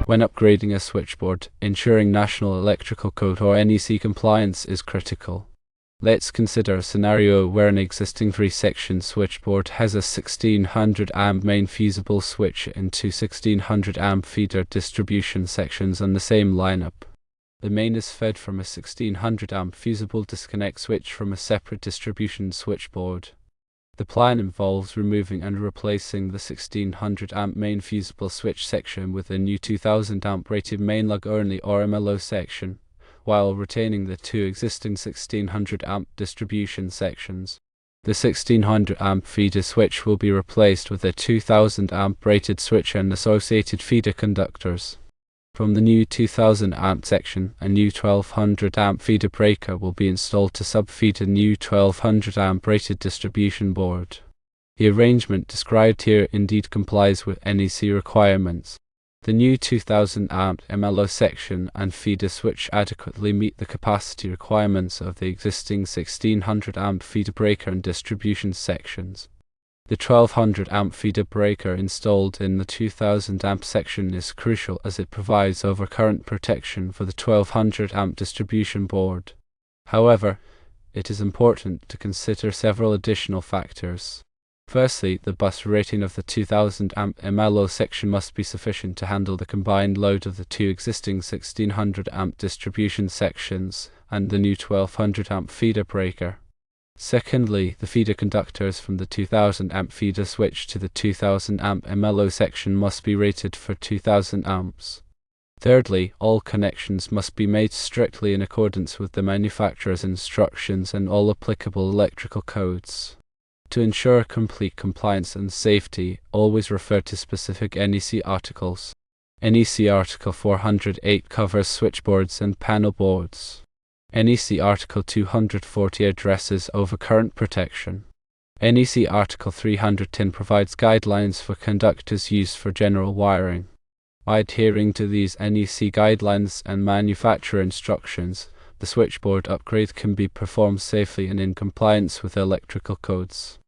When upgrading a switchboard, ensuring National Electrical Code or NEC compliance is critical. Let's consider a scenario where an existing 3-section switchboard has a 1600 amp main fusible switch and two 1600 amp feeder distribution sections on the same lineup. The main is fed from a 1600 amp fusible disconnect switch from a separate distribution switchboard. The plan involves removing and replacing the 1600 amp main fusible switch section with a new 2000 amp rated main lug only or MLO section, while retaining the two existing 1600 amp distribution sections. The 1600 amp feeder switch will be replaced with a 2000 amp rated switch and associated feeder conductors. From the new 2000 amp section, a new 1200 amp feeder breaker will be installed to sub-feed a new 1200 amp rated distribution board. The arrangement described here indeed complies with NEC requirements. The new 2000 amp MLO section and feeder switch adequately meet the capacity requirements of the existing 1600 amp feeder breaker and distribution sections. The 1200 amp feeder breaker installed in the 2000 amp section is crucial as it provides overcurrent protection for the 1200 amp distribution board. However, it is important to consider several additional factors. Firstly, the bus rating of the 2000 amp MLO section must be sufficient to handle the combined load of the two existing 1600 amp distribution sections and the new 1200 amp feeder breaker. Secondly, the feeder conductors from the 2000 amp feeder switch to the 2000 amp MLO section must be rated for 2000 amps. Thirdly, all connections must be made strictly in accordance with the manufacturer's instructions and all applicable electrical codes. To ensure complete compliance and safety, always refer to specific NEC articles. NEC Article 408 covers switchboards and panel boards. NEC Article 240 addresses overcurrent protection. NEC Article 310 provides guidelines for conductors used for general wiring. By adhering to these NEC guidelines and manufacturer instructions, the switchboard upgrade can be performed safely and in compliance with electrical codes.